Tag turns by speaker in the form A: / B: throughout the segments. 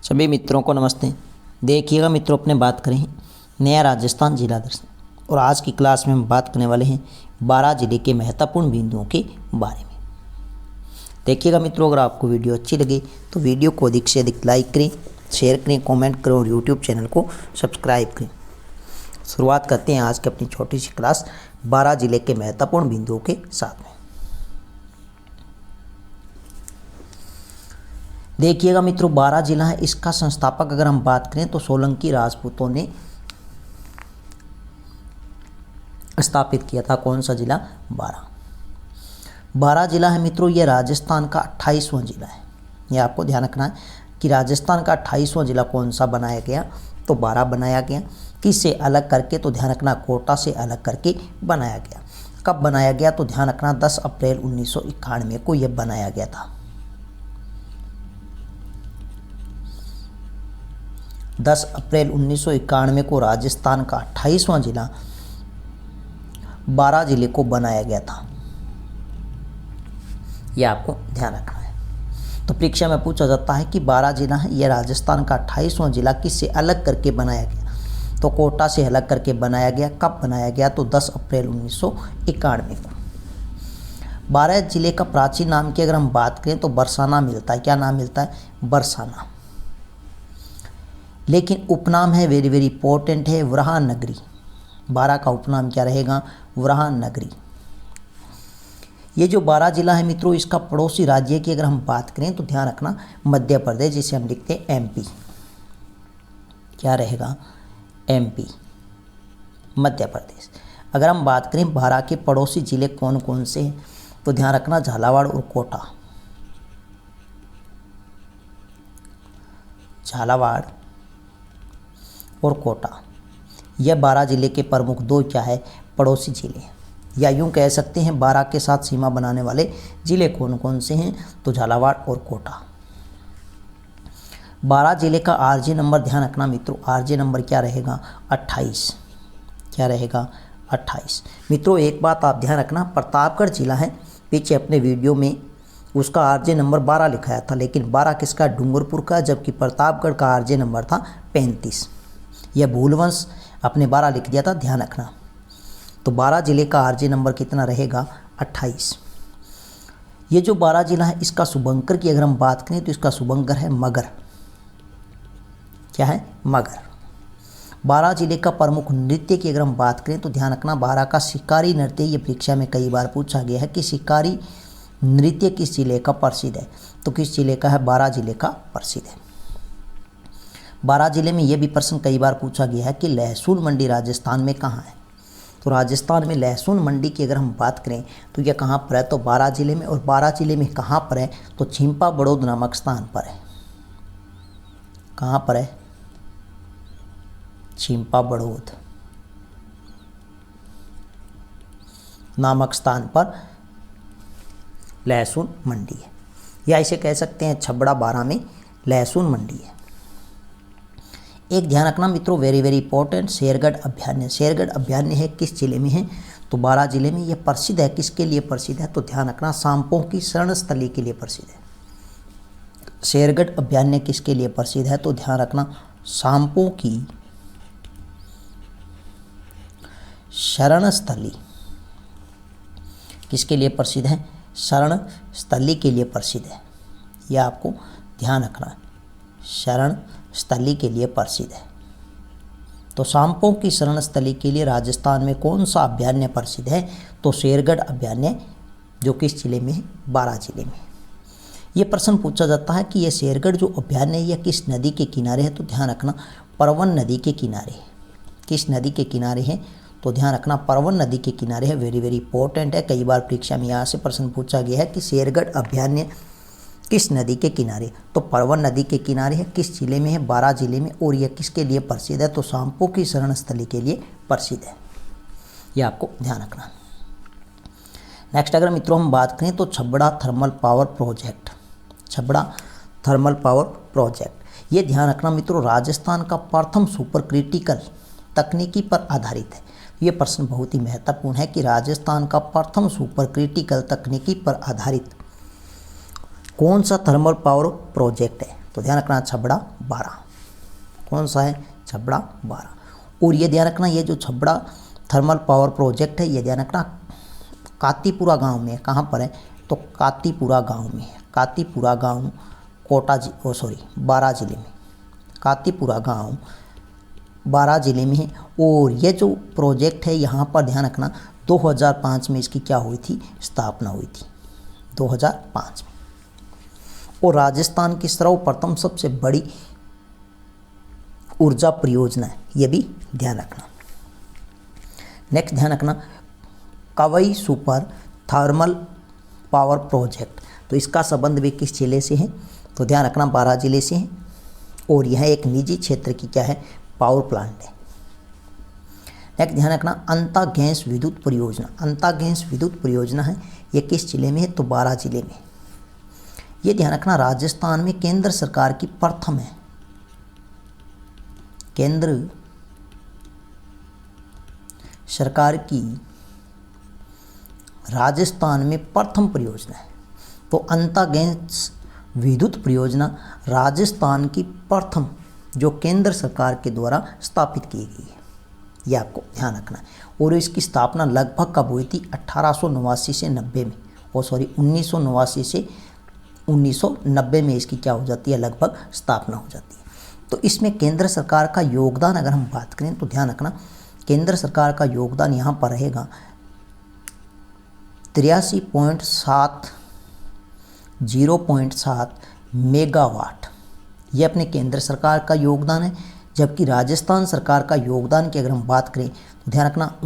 A: सभी मित्रों को नमस्ते। देखिएगा मित्रों, अपने बात करें नया राजस्थान जिला दर्शन, और आज की क्लास में हम बात करने वाले हैं 12 जिले के महत्वपूर्ण बिंदुओं के बारे में। देखिएगा मित्रों, अगर आपको वीडियो अच्छी लगे तो वीडियो को अधिक से अधिक लाइक करें, शेयर करें, कमेंट करें और यूट्यूब चैनल को सब्सक्राइब करें। शुरुआत करते हैं आज की अपनी छोटी सी क्लास 12 जिले के महत्वपूर्ण बिंदुओं के साथ में। देखिएगा मित्रों, 12 जिला है। इसका संस्थापक अगर हम बात करें तो सोलंकी राजपूतों ने स्थापित किया था। कौन सा जिला? 12 जिला है मित्रों। यह राजस्थान का 28वां जिला है। यह आपको ध्यान रखना है कि राजस्थान का 28वां जिला कौन सा बनाया गया? तो 12 बनाया गया। किससे अलग करके? तो ध्यान रखना, कोटा से अलग करके बनाया गया। कब बनाया गया? तो ध्यान रखना 10 अप्रैल 1991 को यह बनाया गया था। 10 अप्रैल 1991 को राजस्थान का 28वां जिला 12 जिले को बनाया गया था। यह आपको ध्यान रखना है। तो परीक्षा में पूछा जाता है कि 12 जिला है, यह राजस्थान का 28वां जिला किससे अलग करके बनाया गया? तो कोटा से अलग करके बनाया गया। कब बनाया गया? तो 10 अप्रैल 1991 को। 12 जिले का प्राचीन नाम की अगर हम बात करें तो बरसाना मिलता है। क्या नाम मिलता है? बरसाना। लेकिन उपनाम है, वेरी वेरी इंपॉर्टेंट है, वराह नगरी। 12 का उपनाम क्या रहेगा? वराह नगरी। ये जो 12 जिला है मित्रों, इसका पड़ोसी राज्य की अगर हम बात करें तो ध्यान रखना मध्य प्रदेश, जिसे हम लिखते हैं एमपी। क्या रहेगा? एमपी, मध्य प्रदेश। अगर हम बात करें 12 के पड़ोसी जिले कौन कौन से हैं तो ध्यान रखना झालावाड़ और कोटा। झालावाड़ और कोटा, यह 12 जिले के प्रमुख दो क्या है? पड़ोसी जिले हैं, या यूं कह सकते हैं 12 के साथ सीमा बनाने वाले जिले कौन कौन से हैं? तो झालावाड़ और कोटा। 12 जिले का आरजे नंबर ध्यान रखना मित्रों, आरजे नंबर क्या रहेगा? 28। क्या रहेगा? 28। मित्रों एक बात आप ध्यान रखना, प्रतापगढ़ जिला है, पीछे अपने वीडियो में उसका आरजे नंबर 12 लिखाया था, लेकिन 12 किसका? डूंगरपुर का, जबकि प्रतापगढ़ का आरजे नंबर था 35। यह भूलवंश अपने 12 लिख दिया था, ध्यान रखना। तो 12 जिले का आरजे नंबर कितना रहेगा? 28। ये जो 12 जिला है, इसका शुभंकर की अगर हम बात करें तो इसका शुभंकर है मगर। क्या है? मगर। 12 जिले का प्रमुख नृत्य की अगर हम बात करें तो ध्यान रखना 12 का शिकारी नृत्य। ये परीक्षा में कई बार पूछा गया है कि शिकारी नृत्य किस जिले का प्रसिद्ध है? तो किस जिले का है? 12 जिले का प्रसिद्ध है। 12 जिले में यह भी प्रश्न कई बार पूछा गया है कि लहसुन मंडी राजस्थान में कहाँ है? तो राजस्थान में लहसुन मंडी की अगर हम बात करें तो यह कहाँ पर है? तो 12 जिले में। और 12 जिले में कहाँ पर है? तो छिंपा बड़ौद नामक स्थान पर है। कहाँ पर है? छिंपा बड़ौद नामक स्थान पर लहसुन मंडी है, या इसे कह सकते हैं छबड़ा 12 में लहसुन मंडी है। एक ध्यान रखना मित्रों, वेरी वेरी इंपॉर्टेंट, शेरगढ़ अभयारण्य। शेरगढ़ अभयारण्य है किस जिले में है? तो 12 जिले में। यह प्रसिद्ध है, किसके लिए प्रसिद्ध है? तो ध्यान रखना सांपों की शरण स्थली के लिए प्रसिद्ध है। शेरगढ़ अभयारण्य किसके लिए प्रसिद्ध है? तो ध्यान रखना सांपों की शरण स्थली किसके लिए प्रसिद्ध है? शरण स्थली के लिए प्रसिद्ध है। यह आपको ध्यान रखना, शरण स्थली के लिए प्रसिद्ध है। तो सांपों की शरण स्थली के लिए राजस्थान में कौन सा अभयारण्य प्रसिद्ध है? तो शेरगढ़ अभयारण्य, जो किस जिले में है? 12 जिले में। यह प्रश्न पूछा जाता है कि यह शेरगढ़ जो अभयारण्य है यह किस नदी के किनारे है? तो ध्यान रखना परवन नदी के किनारे है। किस नदी के किनारे है? तो ध्यान रखना परवन नदी के किनारे है। वेरी वेरी इंपॉर्टेंट है, कई बार परीक्षा में यहाँ से प्रश्न पूछा गया है कि शेरगढ़ अभयारण्य किस नदी के किनारे? तो परवन नदी के किनारे है। किस जिले में है? 12 जिले में। और यह किसके लिए प्रसिद्ध है? तो सांपों की शरण स्थली के लिए प्रसिद्ध है। यह आपको ध्यान रखना। नेक्स्ट अगर मित्रों हम बात करें तो Chhabra thermal power project. Chhabra thermal power project, ये ध्यान रखना मित्रों राजस्थान का प्रथम सुपर क्रिटिकल तकनीकी पर आधारित है। ये प्रश्न बहुत ही महत्वपूर्ण है कि राजस्थान का प्रथम सुपर क्रिटिकल तकनीकी पर आधारित कौन सा थर्मल पावर प्रोजेक्ट है? तो ध्यान रखना छबड़ा 12, कौन सा है, छबड़ा 12। और ये ध्यान रखना ये जो छबड़ा थर्मल पावर प्रोजेक्ट है ये ध्यान रखना कातीपुरा गांव में है। कहाँ पर है, तो कातीपुरा गांव में है। कातीपुरा गांव बारां जिले में, कातीपुरा गांव बारां जिले में है। और ये जो प्रोजेक्ट है यहाँ पर ध्यान रखना 2005 में इसकी क्या हुई थी, स्थापना हुई थी 2005 में। और राजस्थान की सर्वप्रथम सबसे बड़ी ऊर्जा परियोजना है, ये भी ध्यान रखना। नेक्स्ट ध्यान रखना कवई सुपर थर्मल पावर प्रोजेक्ट, तो इसका संबंध भी किस जिले से है, तो ध्यान रखना बारां जिले से है। और यह एक निजी क्षेत्र की क्या है, पावर प्लांट है। नेक्स्ट ध्यान रखना अंता गैस विद्युत परियोजना, अंता गैस विद्युत परियोजना है, ये किस जिले में है, तो बारां जिले में। ये ध्यान रखना राजस्थान में केंद्र सरकार की प्रथम है, केंद्र सरकार की राजस्थान में प्रथम परियोजना है। तो अंता गैस विद्युत परियोजना राजस्थान की प्रथम जो केंद्र सरकार के द्वारा स्थापित की गई है, यह आपको ध्यान रखना है। और इसकी स्थापना लगभग कब हुई थी, 1889 से 90 में, 1989 से 1990 में इसकी क्या हो जाती है, लगभग स्थापना हो जाती है। तो इसमें केंद्र सरकार का योगदान अगर हम बात करें तो ध्यान रखना केंद्र सरकार का योगदान यहाँ पर रहेगा 0.7 मेगावाट, ये अपने केंद्र सरकार का योगदान है। जबकि राजस्थान सरकार का योगदान की अगर हम बात करें तो ध्यान रखना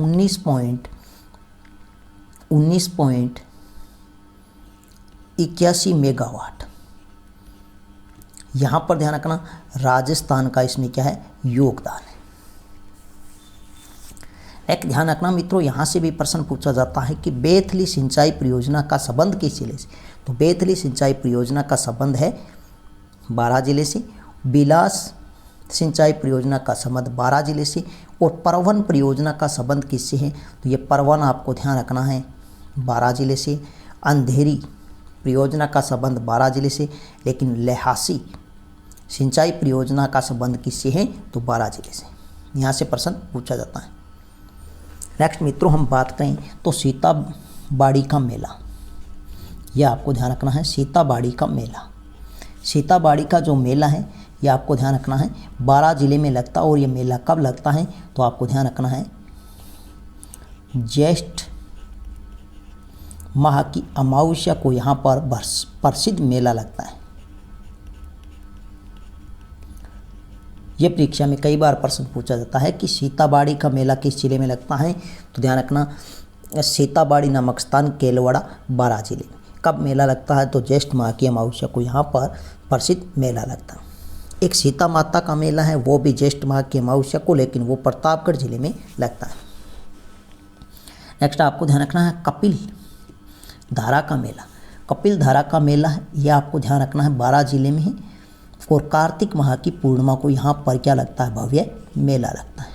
A: 19.81 मेगावाट, यहाँ पर ध्यान रखना राजस्थान का इसमें क्या है, योगदान है। एक ध्यान रखना मित्रों यहाँ से भी प्रश्न पूछा जाता है कि बेथली सिंचाई परियोजना का संबंध किस जिले से, तो बेथली सिंचाई परियोजना का संबंध है बारां जिले से। बिलास सिंचाई परियोजना का संबंध बारां जिले से। और परवन परियोजना का संबंध किससे है, तो ये परवन आपको ध्यान रखना है बारां जिले से। अंधेरी परियोजना का संबंध बारां जिले से, लेकिन लहासी सिंचाई परियोजना का संबंध किससे है, तो बारां जिले से। यहाँ से प्रश्न पूछा जाता है। नेक्स्ट मित्रों हम बात करें तो सीताबाड़ी का मेला, यह आपको ध्यान रखना है सीताबाड़ी का मेला। सीताबाड़ी का जो मेला है यह आपको ध्यान रखना है बारां जिले में लगता है। और ये मेला कब लगता है, तो आपको ध्यान रखना है ज्येष्ठ माह की अमावस्या को यहाँ पर प्रसिद्ध मेला लगता है। यह परीक्षा में कई बार प्रश्न पूछा जाता है कि सीताबाड़ी का मेला किस जिले में लगता है, तो ध्यान रखना सीताबाड़ी नामक स्थान केलवाड़ा बारां जिले में। कब मेला लगता है, तो ज्येष्ठ माह की अमावस्या को यहाँ पर प्रसिद्ध मेला लगता है। एक सीता माता का मेला है, वो भी ज्येष्ठ माह की अमावस्या को, लेकिन वो प्रतापगढ़ जिले में लगता है। नेक्स्ट आपको ध्यान रखना है कपिल धारा का मेला। कपिल धारा का मेला है, यह आपको ध्यान रखना है बारां जिले में है। और कार्तिक माह की पूर्णिमा को यहाँ पर क्या लगता है, भव्य मेला लगता है।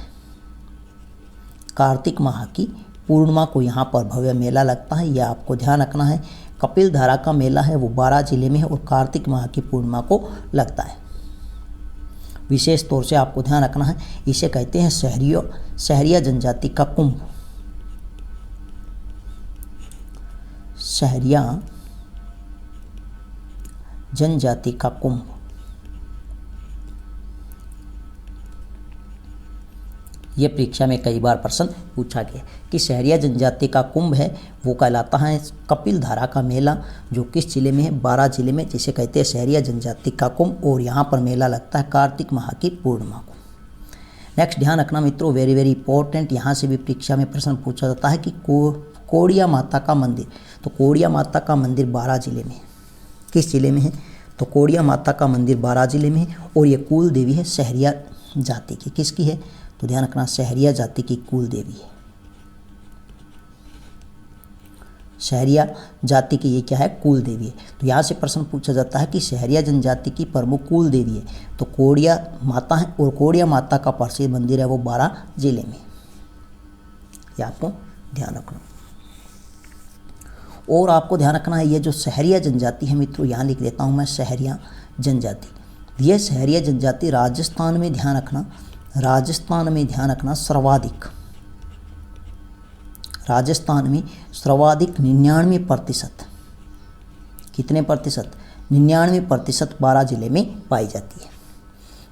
A: कार्तिक माह की पूर्णिमा को यहाँ पर भव्य मेला लगता है, यह आपको ध्यान रखना है। कपिल धारा का मेला है वो बारां जिले में है और कार्तिक माह की पूर्णिमा को लगता है। विशेष तौर से आपको ध्यान रखना है इसे कहते हैं सहरिया जनजाति का कुंभ। सहरिया जनजाति का कुंभ, यह परीक्षा में कई बार प्रश्न पूछा गया कि सहरिया जनजाति का कुंभ है वो कहलाता है कपिल धारा का मेला, जो किस जिले में है, बारां जिले में, जिसे कहते हैं सहरिया जनजाति का कुंभ। और यहाँ पर मेला लगता है कार्तिक माह की पूर्णिमा को। नेक्स्ट ध्यान रखना मित्रों वेरी वेरी इंपॉर्टेंट, यहाँ से भी परीक्षा में प्रश्न पूछा जाता है कि कोड़िया माता का मंदिर, तो कोड़िया माता का मंदिर बारां जिले में, किस जिले में है, तो कोड़िया माता का मंदिर बारां जिले में है। और ये कुल देवी है सहरिया जाति की, किसकी है, तो ध्यान रखना सहरिया जाति की कुल देवी है। सहरिया जाति की ये क्या है, कुल देवी है। तो यहाँ से प्रश्न पूछा जाता है कि सहरिया जनजाति की प्रमुख कुल देवी है, तो कोड़िया माता है। और कोड़िया माता का प्रसिद्ध मंदिर है वो बारां जिले में, ये आपको ध्यान रखना। और आपको ध्यान रखना है ये जो सहरिया जनजाति है मित्रों, यहाँ लिख देता हूँ मैं सहरिया जनजाति, यह शहरी जनजाति राजस्थान में ध्यान रखना, राजस्थान में ध्यान रखना सर्वाधिक, राजस्थान में सर्वाधिक 99%, कितने प्रतिशत? 99% 12 जिले में पाई जाती है।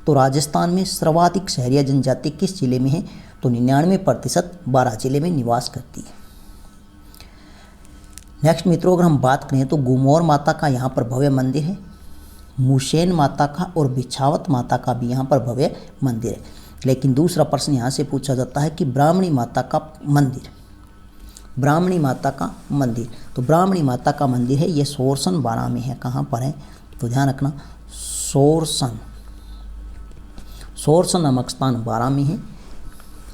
A: तो राजस्थान में सर्वाधिक शहरी जनजाति किस जिले में है? तो 99% 12 जिले में निवास करती है। नेक्स्ट मित्रों, अगर हम बात करें तो गुमोर माता का यहाँ पर भव्य मंदिर है, मुशेन माता का और बिछावत माता का भी यहाँ पर भव्य मंदिर है। लेकिन दूसरा प्रश्न यहाँ से पूछा जाता है कि ब्राह्मणी माता का मंदिर, ब्राह्मणी माता का मंदिर, तो ब्राह्मणी माता का मंदिर है ये सोरसन बारा में है। कहाँ पर है? तो ध्यान रखना, सोरसन, सोरसन नामक स्थान बारा में है,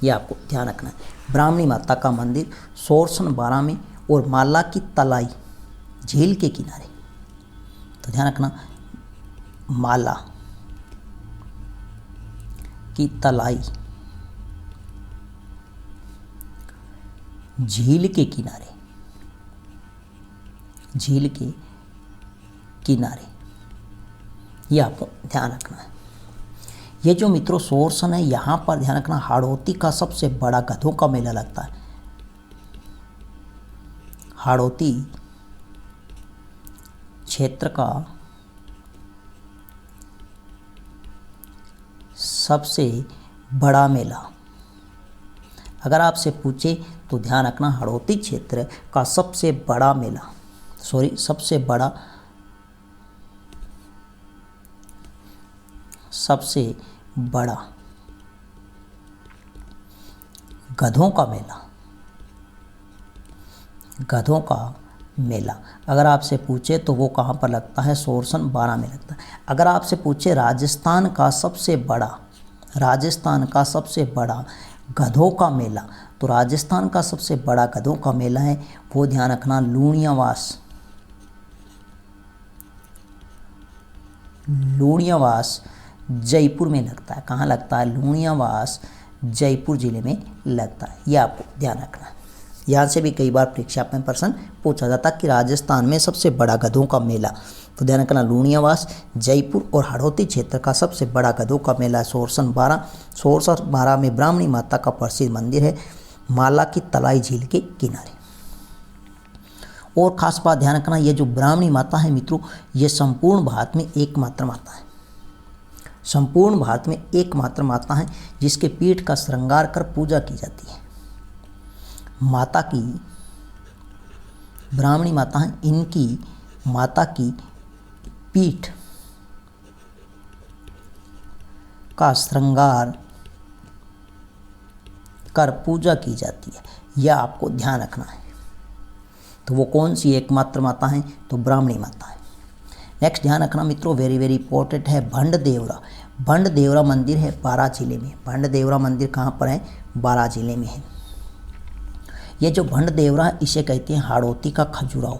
A: ये आपको ध्यान रखना है। ब्राह्मणी माता का मंदिर सोरसन बारा में और माला की तलाई झील के किनारे, तो ध्यान रखना, माला की तलाई झील के किनारे, झील के किनारे, ये आपको ध्यान रखना है। ये जो मित्रों सोरसन है, यहाँ पर ध्यान रखना हाड़ौती का सबसे बड़ा गधों का मेला लगता है। हाड़ौती क्षेत्र का सबसे बड़ा मेला, अगर आपसे पूछे तो ध्यान रखना हाड़ौती क्षेत्र का सबसे बड़ा मेला, सबसे बड़ा गधों का मेला, गधों का मेला अगर आपसे पूछे तो वो कहाँ पर लगता है? सोरसन बारा में लगता है। अगर आपसे पूछे राजस्थान का सबसे बड़ा, राजस्थान का सबसे बड़ा गधों का मेला, तो राजस्थान का सबसे बड़ा गधों का मेला है वो ध्यान रखना लूणियावास, लूणियावास जयपुर में लगता है। कहाँ लगता है? लूणियावास जयपुर जिले में लगता है, यह आपको ध्यान रखना है। यहाँ से भी कई बार परीक्षा में प्रश्न पूछा जाता है कि राजस्थान में सबसे बड़ा गधों का मेला, तो ध्यान रखना लूणियावास जयपुर और हाड़ौती क्षेत्र का सबसे बड़ा गधों का मेला सोरसन बारा। सोरसन बारा में ब्राह्मणी माता का प्रसिद्ध मंदिर है, माला की तलाई झील के किनारे। और खास बात ध्यान रखना, ये जो ब्राह्मणी माता है मित्रों, ये संपूर्ण भारत में एकमात्र माता है, संपूर्ण भारत में एकमात्र माता है जिसके पीठ का श्रृंगार कर पूजा की जाती है। माता की, ब्राह्मणी माता है, इनकी माता की पीठ का श्रृंगार कर पूजा की जाती है, यह आपको ध्यान रखना है। तो वो कौन सी एकमात्र माता है? तो ब्राह्मणी माता है। नेक्स्ट ध्यान रखना मित्रों, वेरी वेरी इंपॉर्टेंट है, भंड देवरा। भंड देवरा मंदिर है बारा जिले में। भंड देवरा मंदिर कहाँ पर है? बारा जिले में है। ये जो भंड देवरा है इसे कहते हैं हाड़ौती का खजुराहो,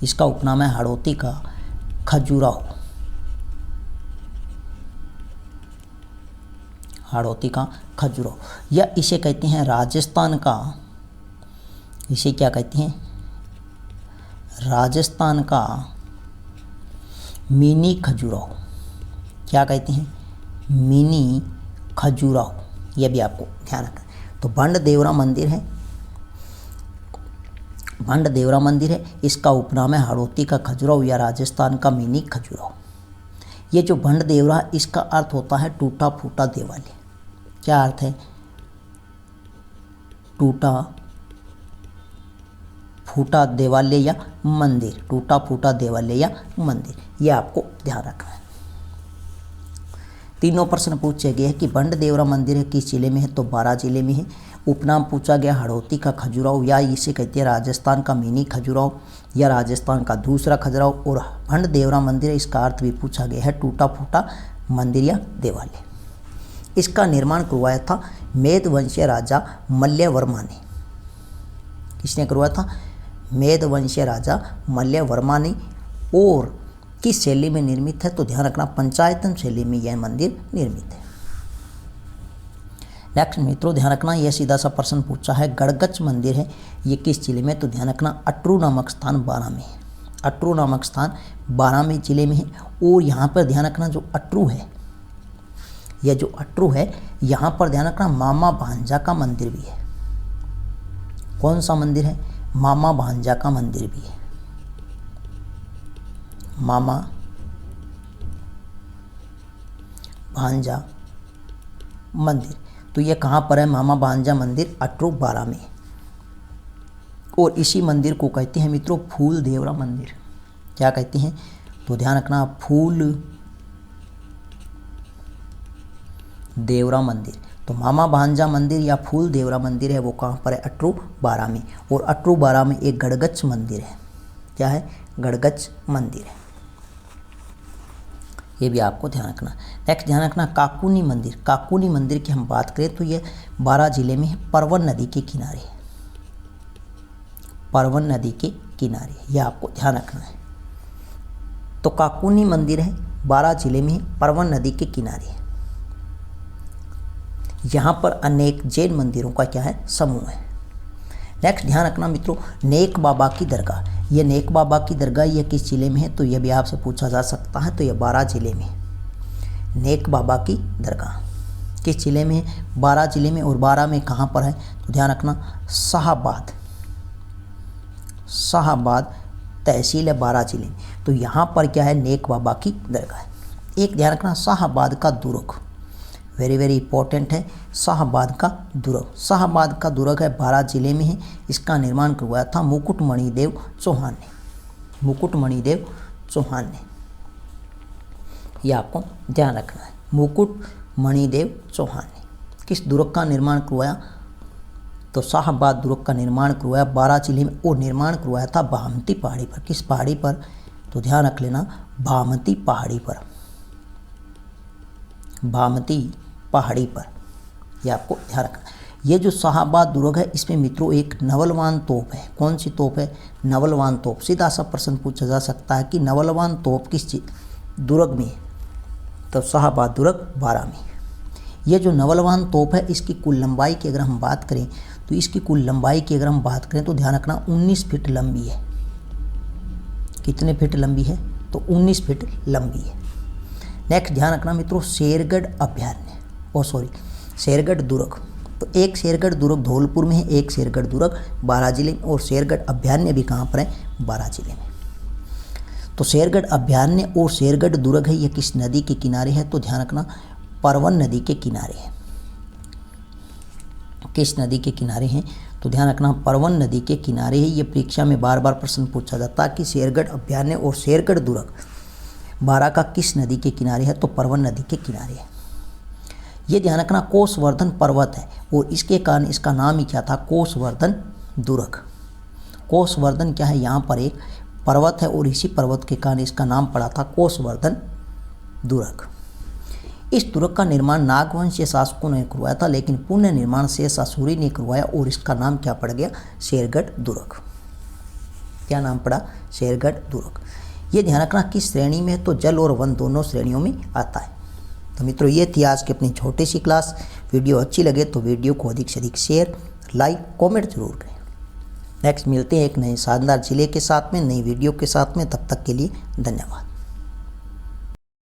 A: इसका उपनाम है हाड़ौती का खजुराहो, हाड़ौती का खजुराहो। या इसे कहते हैं राजस्थान का, इसे क्या कहते हैं? राजस्थान का मिनी खजुराहो। क्या कहते हैं? मिनी खजुराहो, यह भी आपको ध्यान रखना है। तो भंड देवरा मंदिर है, भंड देवरा मंदिर है, इसका उपनाम है हाड़ौती का खजुराहो या राजस्थान का मिनी खजुराहो। ये जो भंड देवरा है इसका अर्थ होता है टूटा फूटा देवालय। क्या अर्थ है? टूटा फूटा देवालय या मंदिर, टूटा फूटा देवालय या मंदिर, यह आपको ध्यान रखना है। तीनों प्रश्न पूछे गए हैं कि भंड देवरा मंदिर है किस जिले में है? तो बारा जिले में है। उपनाम पूछा गया हाड़ौती का खजुराहो या इसे कहते हैं राजस्थान का मिनी खजुराहो या राजस्थान का दूसरा खजुराहो। और भंड देवरा मंदिर है, इसका अर्थ भी पूछा गया है टूटा फूटा मंदिर या देवालय। इसका निर्माण करवाया था मेदवंशीय राजा मल्यवर्मा ने। किसने करवाया था? मेदवंशीय राजा मल्यवर्मा ने। और किस शैली में निर्मित है? तो ध्यान रखना पंचायतन शैली में यह मंदिर निर्मित है। नेक्स्ट मित्रों ध्यान रखना, यह सीधा सा प्रश्न पूछा है गड़गच मंदिर है, ये किस जिले में? तो ध्यान रखना अटरू नामक स्थान बारा में है। अटरू नामक स्थान बारां जिले में है। और यहाँ पर ध्यान रखना जो अटरू है, यह जो अटरू है यहाँ पर ध्यान रखना मामा भांजा का मंदिर भी है। कौन सा मंदिर है? मामा भांजा का मंदिर भी है। मामा भांजा मंदिर, तो ये कहाँ पर है? मामा भांजा मंदिर अटरू बारां में। और इसी मंदिर को कहते हैं मित्रों फूल देवरा मंदिर। क्या कहते हैं? तो ध्यान रखना फूल देवरा मंदिर। तो मामा भांजा मंदिर या फूल देवरा मंदिर है वो कहाँ पर है? अटरू बारां में। और अटरू बारां में एक गड़गच मंदिर है। क्या है? गड़गच मंदिर है, ये भी आपको ध्यान रखना। नेक्स्ट ध्यान रखना काकुनी मंदिर। काकुनी मंदिर की हम बात करें तो ये बारां जिले में है, परवन नदी के किनारे है। परवन नदी के किनारे, यह आपको ध्यान रखना है। तो काकुनी मंदिर है, बारां जिले में है, परवन नदी के किनारे है। यहाँ पर अनेक जैन मंदिरों का क्या है? समूह है। नेक्स्ट ध्यान रखना मित्रों नेक बाबा की दरगाह। ये नेक बाबा की दरगाह ये किस जिले में है? तो यह भी आपसे पूछा जा सकता है। तो यह बारां जिले में है। नेक बाबा की दरगाह किस जिले में है? बारां जिले में। और बारां में कहाँ पर है? तो ध्यान रखना शाहाबाद, शाहाबाद तहसील है बारां जिले में। तो यहाँ पर क्या है? नेक बाबा की दरगाह है। एक ध्यान रखना शाहाबाद का दुर्ग, वेरी वेरी इंपॉर्टेंट है। शाहाबाद का दुर्ग, शाहाबाद का दुर्ग है बारां जिले में है। इसका निर्माण करवाया था मुकुटमणिदेव चौहान ने। मुकुटमणिदेव चौहान ने, यह आपको ध्यान रखना है। मुकुटमणिदेव चौहान ने किस दुर्ग का निर्माण करवाया? तो शाहाबाद दुर्ग का निर्माण करवाया बारां जिले में। और निर्माण करवाया था बामती पहाड़ी पर। किस पहाड़ी पर? तो ध्यान रख लेना बामती पहाड़ी पर। बामती पहाड़ी पर, यह आपको ध्यान रखना। ये जो शाहाबाद दुर्ग है इसमें मित्रों एक नवलवान तोप है। कौन सी तोप है? नवलवान तोप। सीधा सा प्रश्न पूछा जा सकता है कि नवलवान तोप किस दुर्ग में है? तो शाहाबाद दुर्ग बारां में। ये जो नवलवान तोप है इसकी कुल लंबाई की अगर हम बात करें तो इसकी कुल लंबाई की अगर हम बात करें तो ध्यान रखना 19 फीट लंबी है। कितने फीट लंबी है? तो 19 फीट लंबी है। नेक्स्ट ध्यान रखना मित्रों शेरगढ़ अभयारण्य, शेरगढ़ दुर्ग। तो एक शेरगढ़ दुर्ग धौलपुर में है, एक शेरगढ़ दुर्ग बारां जिले में। और शेरगढ़ अभयारण्य भी कहाँ पर है? बारां जिले में। तो शेरगढ़ अभयारण्य और शेरगढ़ दुर्ग है ये किस नदी के किनारे है? तो ध्यान रखना परवन नदी के किनारे है। किस नदी के किनारे हैं? तो ध्यान रखना परवन नदी के किनारे है। ये परीक्षा में बार बार प्रश्न पूछा जाता है कि शेरगढ़ अभयारण्य और शेरगढ़ दुर्ग बारां का किस नदी के किनारे है? तो परवन नदी के किनारे है। ये ध्यान रखना कोसवर्धन पर्वत है और इसके कारण इसका नाम ही क्या था? कोसवर्धन दुर्ग। कोसवर्धन क्या है? यहाँ पर एक पर्वत है और इसी पर्वत के कारण इसका नाम पड़ा था कोसवर्धन दुर्ग। इस दुर्ग का निर्माण नागवंशीय शासकों ने करवाया था, लेकिन पुनः निर्माण शेषासुरी ने करवाया और इसका नाम क्या पड़ गया? शेरगढ़ दुर्ग। क्या नाम पड़ा? शेरगढ़ दुर्ग। ये ध्यान रखना किस श्रेणी में है? तो जल और वन दोनों श्रेणियों में आता है। तो मित्रों ये थी आज की अपनी छोटी सी क्लास। वीडियो अच्छी लगे तो वीडियो को अधिक से अधिक शेयर, लाइक, कमेंट जरूर करें। नेक्स्ट मिलते हैं एक नए शानदार जिले के साथ में, नई वीडियो के साथ में। तब तक के लिए धन्यवाद।